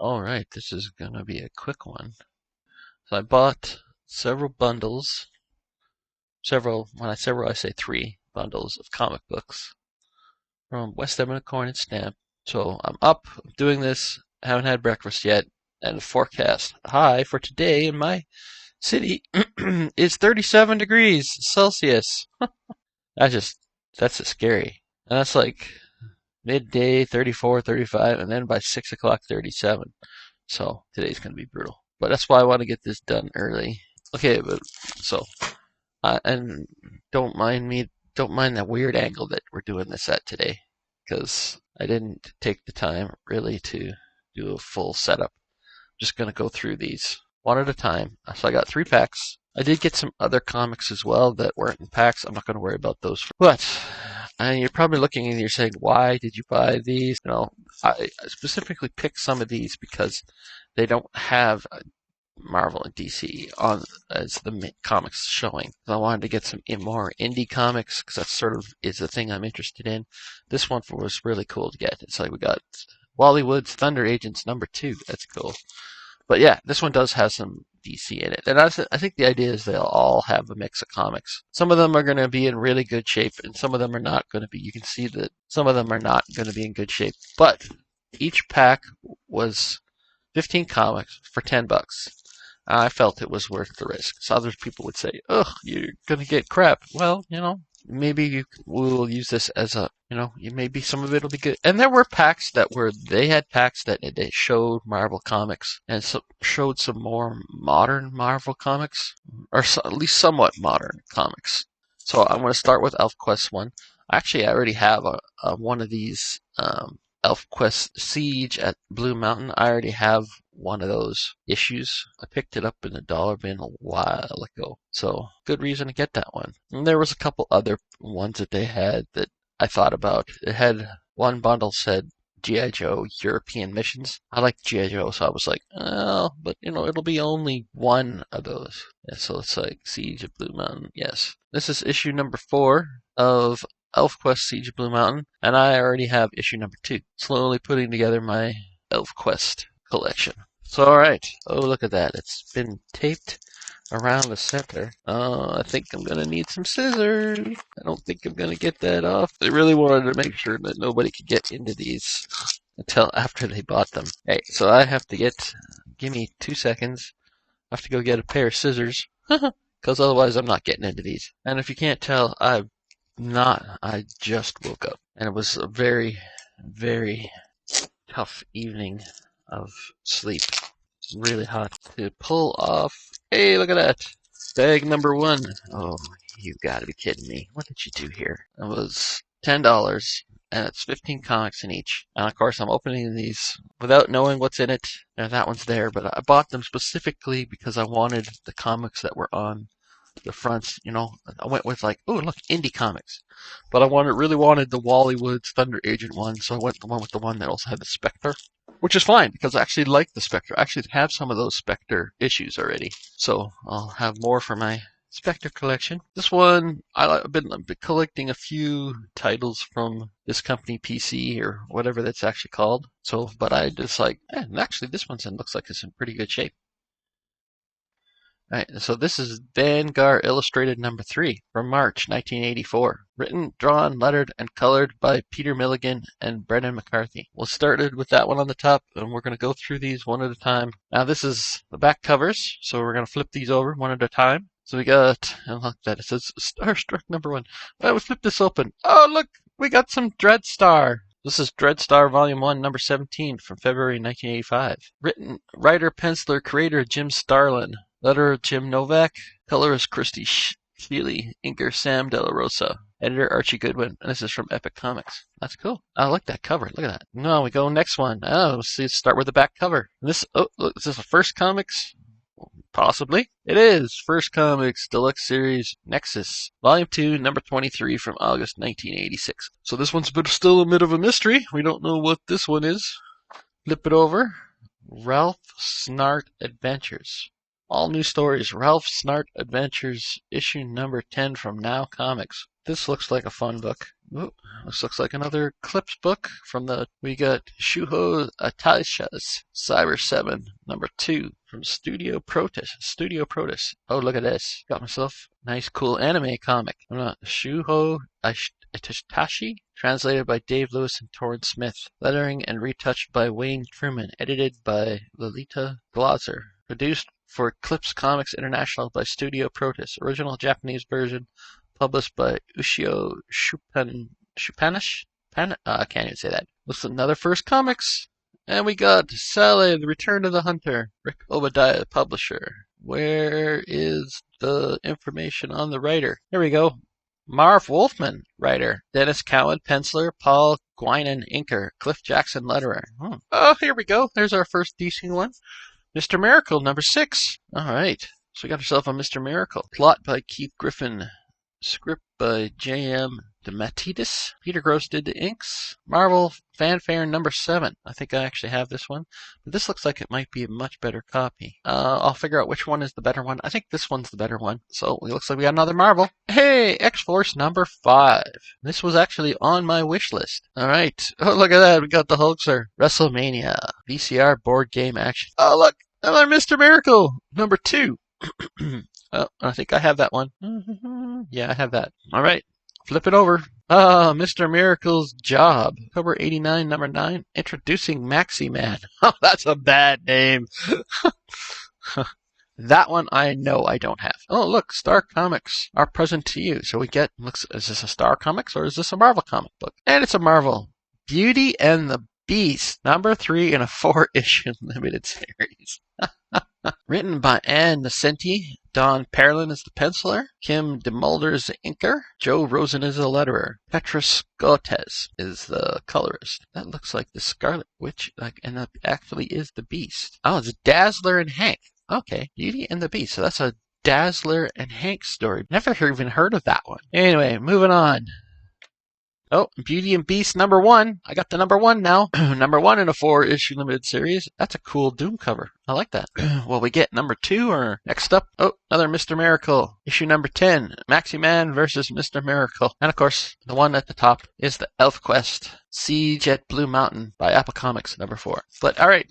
Alright, this is gonna be a quick one. So I bought several bundles, when I say several, I say 3 bundles of comic books from West Edmonton Corn and Stamp. So I'm up, doing this, haven't had breakfast yet, and the forecast high for today in my city is 37 degrees Celsius. That's just scary. And that's like midday 34, 35, and then by 6 o'clock 37. So today's going to be brutal. But that's why I want to get this done early. Okay, but so, and don't mind that weird angle that we're doing this at today, because I didn't take the time really to do a full setup. Just going to go through these one at a time. So I got 3 packs. I did get some other comics as well that weren't in packs. I'm not going to worry about those. But you're probably looking and you're saying, why did you buy these? I specifically picked some of these because they don't have Marvel and DC on as the comics showing. I wanted to get some more indie comics because that sort of is the thing I'm interested in. This one was really cool to get. It's like we got Wally Wood's Thunder Agents #2. That's cool. But yeah, this one does have some DC in it. And I think the idea is they'll all have a mix of comics. Some of them are going to be in really good shape, and some of them are not going to be. You can see that some of them are not going to be in good shape. But each pack was 15 comics for $10. I felt it was worth the risk. So other people would say, ugh, you're going to get crap. Well, maybe we'll use this as maybe some of it will be good. And there were packs they had packs that they showed Marvel comics and showed some more modern Marvel comics, or at least somewhat modern comics. So I'm going to start with ElfQuest 1. Actually, I already have one of these ElfQuest Siege at Blue Mountain. I already have one of those issues. I picked it up in the dollar bin a while ago. So, good reason to get that one. And there was a couple other ones that they had that I thought about. It had one bundle said G.I. Joe European Missions. I like G.I. Joe, so I was like, oh, but it'll be only one of those. Yeah, so it's like Siege of Blue Mountain. Yes. This is issue #4 of ElfQuest Siege of Blue Mountain, and I already have issue #2. Slowly putting together my ElfQuest collection. So, alright. Oh, look at that. It's been taped around the center. I think I'm going to need some scissors. I don't think I'm going to get that off. They really wanted to make sure that nobody could get into these until after they bought them. Hey, so I have to give me 2 seconds. I have to go get a pair of scissors, because otherwise I'm not getting into these. And if you can't tell, I just woke up. And it was a very, very tough evening of sleep. It's really hot to pull off. Hey, look at that. Bag #1. Oh, you gotta be kidding me. What did you do here? It was $10, and it's 15 comics in each. And of course, I'm opening these without knowing what's in it. And that one's there, but I bought them specifically because I wanted the comics that were on the fronts. I went with like, oh, look, indie comics. But I really wanted the Wally Woods Thunder Agent one, so I went with the one that also had the Spectre. Which is fine, because I actually like the Spectre. I actually have some of those Spectre issues already. So I'll have more for my Spectre collection. This one, I've been collecting a few titles from this company, PC, or whatever that's actually called. So, but I just like, actually this one looks like it's in pretty good shape. Alright, so this is Vanguard Illustrated #3 from March 1984. Written, drawn, lettered, and colored by Peter Milligan and Brendan McCarthy. We'll start with that one on the top, and we're going to go through these one at a time. Now this is the back covers, so we're going to flip these over one at a time. So we got, and look at that, it says Starstruck #1. Well, we'll flip this open. Oh, look, we got some Dreadstar. This is Dreadstar Volume 1, #17 from February 1985. Written, writer, penciler, creator Jim Starlin. Letterer Jim Novak, colorist Christy Sheely, inker Sam De La Rosa, editor Archie Goodwin, and this is from Epic Comics. That's cool. I like that cover. Look at that. Now we go next one. Let's start with the back cover. Look, is this the First Comics? Possibly. It is. First Comics Deluxe Series Nexus, Volume 2, #23 from August 1986. So this one's still a bit of a mystery. We don't know what this one is. Flip it over. Ralph Snart Adventures. All new stories. Ralph Snart Adventures, issue #10 from Now Comics. This looks like a fun book. Ooh, this looks like another Clips book we got Shuhei Atasha's Cyber 7 #2 from Studio Protus. Oh, look at this. Got myself a nice cool anime comic. Shuhei Atashi, translated by Dave Lewis and Torrance Smith. Lettering and retouched by Wayne Truman. Edited by Lolita Glazer. Produced for Clips Comics International by Studio Protus. Original Japanese version published by Ushio Shupanish. I can't even say that. Looks another First Comics. And we got Sally, The Return of the Hunter. Rick Obadiah, publisher. Where is the information on the writer? Here we go. Marv Wolfman, writer. Dennis Cowan, penciler. Paul Guinan, inker. Cliff Jackson, letterer. Oh, here we go. There's our first DC one. Mr. Miracle, #6. All right. So we got ourselves a Mr. Miracle. Plot by Keith Griffin. Script by J.M. DeMatteis. Peter Gross did the inks. Marvel Fanfare #7. I think I actually have this one. But this looks like it might be a much better copy. I'll figure out which one is the better one. I think this one's the better one. So it looks like we got another Marvel. Hey, X-Force #5. This was actually on my wish list. All right. Oh, look at that. We got the Hulkster. WrestleMania. VCR board game action. Oh, look. Another Mr. Miracle. #2. Oh, I think I have that one. Yeah, I have that. All right. Flip it over. Mr. Miracle's Job. October 89, #9. Introducing Maxi Man. Oh, that's a bad name. That one I know I don't have. Oh, look. Star Comics are present to you. So we get, is this a Star Comics or is this a Marvel comic book? And it's a Marvel. Beauty and the Beast. #3 in a 4-issue limited series. Written by Ann Nocenti. Don Perlin is the penciler. Kim DeMulder is the inker. Joe Rosen is the letterer. Petra Scotez is the colorist. That looks like the Scarlet Witch, and that actually is the Beast. Oh, it's Dazzler and Hank. Okay, Beauty and the Beast. So that's a Dazzler and Hank story. Never even heard of that one. Anyway, moving on. Oh, Beauty and Beast #1. I got the #1 now. #1 in a 4-issue limited series. That's a cool Doom cover. I like that. Will we get #2 or next up? Oh, another Mr. Miracle. Issue #10. Maxi Man versus Mr. Miracle. And of course, the one at the top is the Elf Quest. Siege at Blue Mountain by Apple Comics #4. But alright.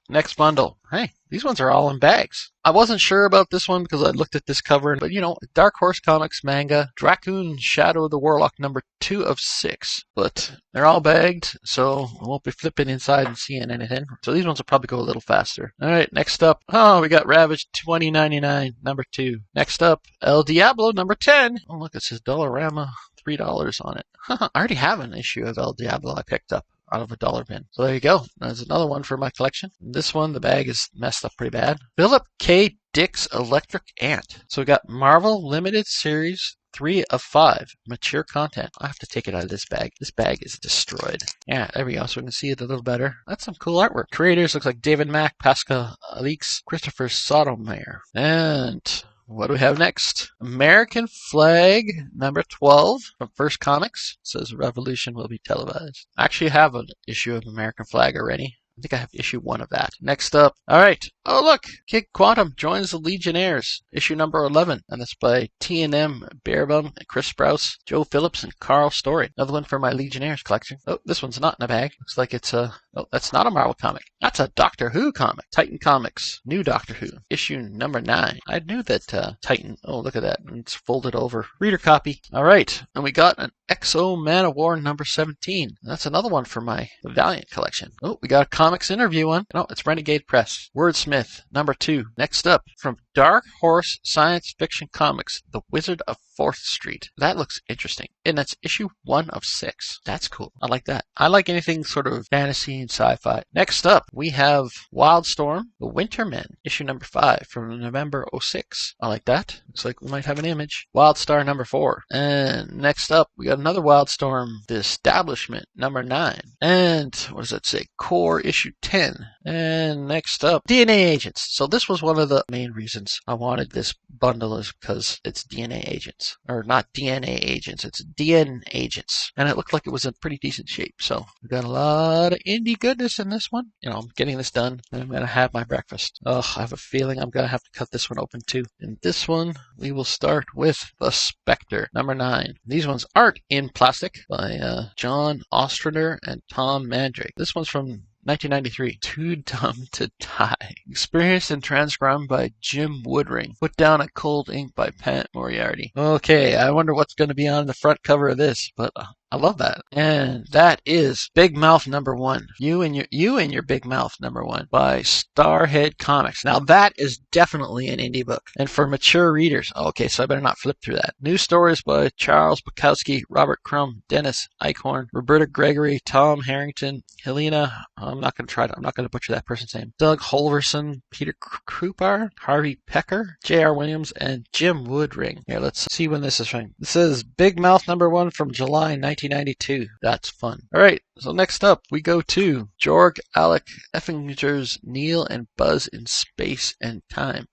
Next bundle. Hey, these ones are all in bags. I wasn't sure about this one because I looked at this cover, but Dark Horse Comics manga, Dracoon Shadow of the Warlock #2 of 6. But they're all bagged, so I won't be flipping inside and seeing anything. So these ones will probably go a little faster. Alright, next up. Oh, we got Ravage 2099 #2. Next up, El Diablo #10. Oh, look, it says Dollarama, $3 on it. I already have an issue of El Diablo I picked up out of a dollar bin. So there you go. There's another one for my collection. This one, the bag is messed up pretty bad. Philip K. Dick's Electric Ant. So we got Marvel Limited Series 3 of 5. Mature content. I have to take it out of this bag. This bag is destroyed. Yeah, there we go. So we can see it a little better. That's some cool artwork. Creators looks like David Mack, Pascal Alix, Christopher Sotomayor. And what do we have next? American Flag #12 from First Comics. It says Revolution will be televised. I actually have an issue of American Flag already. I think I have issue 1 of that. Next up. Alright. Oh, look. Kid Quantum joins the Legionnaires. Issue #11. And that's by T&M Bearbum, Chris Sprouse, Joe Phillips, and Carl Story. Another one for my Legionnaires collection. Oh, this one's not in a bag. Looks like it's a... Oh, that's not a Marvel comic. That's a Doctor Who comic. Titan Comics. New Doctor Who. Issue #9. I knew that Titan... Oh, look at that. It's folded over. Reader copy. Alright. And we got an XO Man of War #17. That's another one for my Valiant collection. Oh, we got a comics interview one. No, it's Renegade Press. Wordsmith #2. Next up, from Dark Horse Science Fiction Comics, The Wizard of 4th Street. That looks interesting. And that's issue 1 of 6. That's cool. I like that. I like anything sort of fantasy and sci-fi. Next up, we have Wildstorm, The Wintermen, issue #5 from November 06. I like that. Looks like we might have an image. Wildstar #4. And next up, we got another Wildstorm, The Establishment #9. And what does that say? Core issue 10. And next up, DNA Agents. So this was one of the main reasons reasons I wanted this bundle is because it's DNA agents. Or not DNA agents, it's DN agents. And it looked like it was in pretty decent shape. So we got a lot of indie goodness in this one. You know, I'm getting this done and I'm going to have my breakfast. I have a feeling I'm going to have to cut this one open too. In this one, we will start with The Spectre, number 9. These ones aren't in plastic, by John Ostrander and Tom Mandrake. This one's from 1993. Too Dumb to Die. Experienced and transcribed by Jim Woodring. Put down at cold ink by Pat Moriarty. Okay, I wonder what's going to be on the front cover of this, but I love that. And that is Big Mouth number 1. You and your Big Mouth number 1 by Starhead Comics. Now that is definitely an indie book. And for mature readers. Okay, so I better not flip through that. New stories by Charles Bukowski, Robert Crumb, Dennis Eichhorn, Roberta Gregory, Tom Harrington, Helena, I'm not going to butcher that person's name. Doug Holverson, Peter Krupar, Harvey Pecker, J.R. Williams, and Jim Woodring. Here, let's see when this is from. This is Big Mouth number 1 from July 1992. That's fun. All right, so next up we go to Georg Alec Effinger's Neil and Buzz in Space and Time.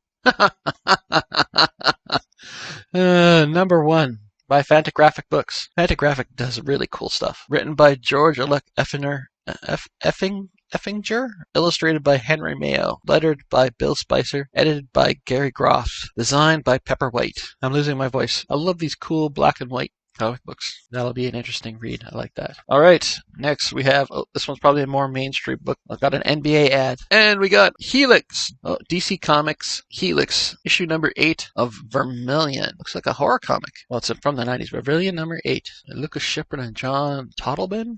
Number 1. By Fantagraphic Books. Fantagraphic does really cool stuff. Written by George Alec Effinger, illustrated by Henry Mayo, lettered by Bill Spicer, edited by Gary Groff, designed by Pepper White. I'm losing my voice. I love these cool black and white comic books. That'll be an interesting read. I like that. All right, next we have, this one's probably a more mainstream book. I've got an NBA ad. And we got Helix. DC Comics Helix, issue number 8 of Vermilion. Looks like a horror comic. Well, it's from the 90s. Vermilion number 8. Lucas Shepard and John Totleben.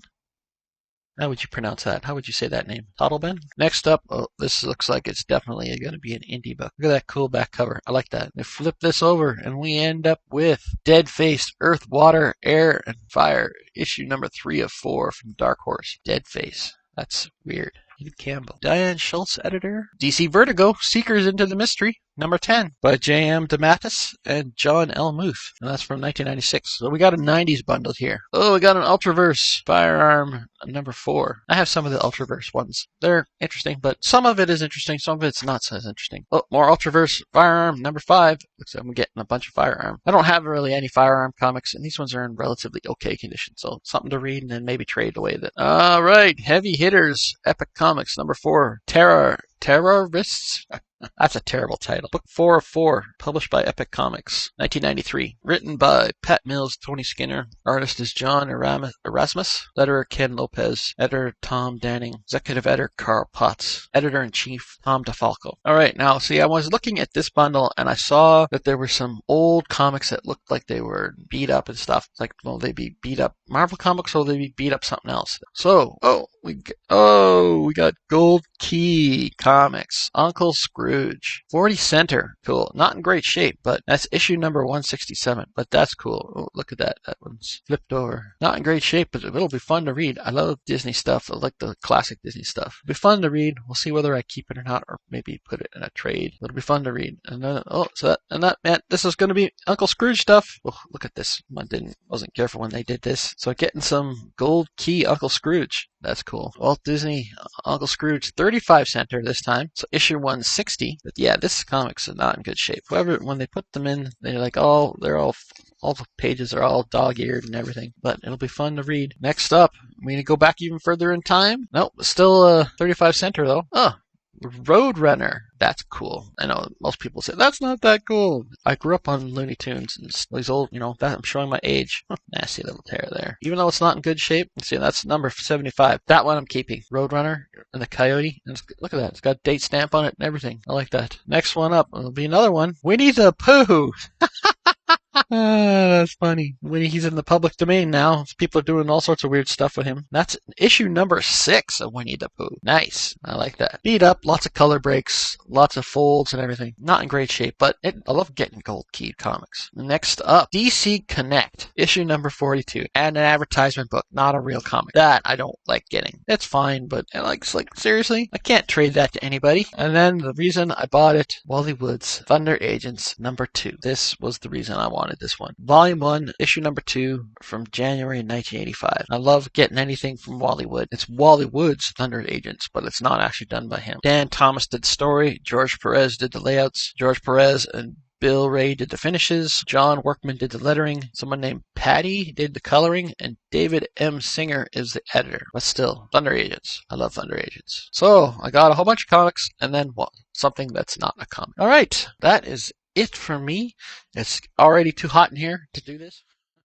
How would you pronounce that? How would you say that name? Totleben? Next up, this looks like it's definitely going to be an indie book. Look at that cool back cover. I like that. They flip this over, and we end up with Dead Face, Earth, Water, Air, and Fire. Issue number 3 of 4 from Dark Horse. Dead Face. That's weird. David Campbell. Diane Schultz, editor. DC Vertigo, Seekers into the Mystery, number 10, by J.M. DeMatteis and John L. Muth. And that's from 1996. So we got a 90s bundle here. Oh, we got an Ultraverse Firearm number 4. I have some of the Ultraverse ones. They're interesting, but some of it is interesting, some of it's not so interesting. Oh, more Ultraverse Firearm number 5. Looks like I'm getting a bunch of Firearm. I don't have really any Firearm comics, and these ones are in relatively okay condition, so something to read and then maybe trade away with it. All right, Heavy Hitters, Epic Comics number 4. Terrorists? That's a terrible title. Book 4 of 4, published by Epic Comics, 1993. Written by Pat Mills, Tony Skinner. Artist is John Erasmus. Letterer Ken Lopez. Editor Tom Danning. Executive editor Carl Potts. Editor-in-chief Tom DeFalco. Alright, now see, I was looking at this bundle and I saw that there were some old comics that looked like they were beat up and stuff. Like, will they be beat up Marvel comics or will they be beat up something else? So, we got Gold Key Comics. Uncle Scrooge. 40 center. Cool. Not in great shape, but that's issue number 167. But that's cool. Oh, look at that. That one's flipped over. Not in great shape, but it'll be fun to read. I love Disney stuff. I like the classic Disney stuff. It'll be fun to read. We'll see whether I keep it or not, or maybe put it in a trade. It'll be fun to read. And then, this is going to be Uncle Scrooge stuff. Oh, look at this. Wasn't careful when they did this. So getting some Gold Key Uncle Scrooge. That's cool. Walt Disney Uncle Scrooge 35 center this time. So issue 160. But yeah, this comics is not in good shape. However, when they put them in, they're like all the pages are all dog-eared and everything. But it'll be fun to read. Next up, we need to go back even further in time. Nope, still 35 center though. Oh, Roadrunner. That's cool. I know most people say, that's not that cool. I grew up on Looney Tunes and these old, that I'm showing my age. Nasty little tear there. Even though it's not in good shape, see, that's number 75. That one I'm keeping. Roadrunner and the Coyote. And look at that. It's got a date stamp on it and everything. I like that. Next one up will be another one. Winnie the Pooh. That's funny. When he's in the public domain now, people are doing all sorts of weird stuff with him. That's issue number 6 of Winnie the Pooh. Nice. I like that. Beat up, lots of color breaks, lots of folds and everything. Not in great shape, but I love getting Gold Key comics. Next up, DC Connect, issue number 42, and an advertisement book, not a real comic. That I don't like getting. It's fine, but seriously, I can't trade that to anybody. And then the reason I bought it, Wally Woods, Thunder Agents number 2. This was the reason I wanted did this one. Volume 1, issue number 2 from January 1985. I love getting anything from Wally Wood. It's Wally Wood's Thunder Agents, but it's not actually done by him. Dan Thomas did the story. George Perez did the layouts. George Perez and Bill Ray did the finishes. John Workman did the lettering. Someone named Patty did the coloring. And David M. Singer is the editor. But still, Thunder Agents. I love Thunder Agents. So, I got a whole bunch of comics and then something that's not a comic. Alright, that is it for me. It's already too hot in here to do this.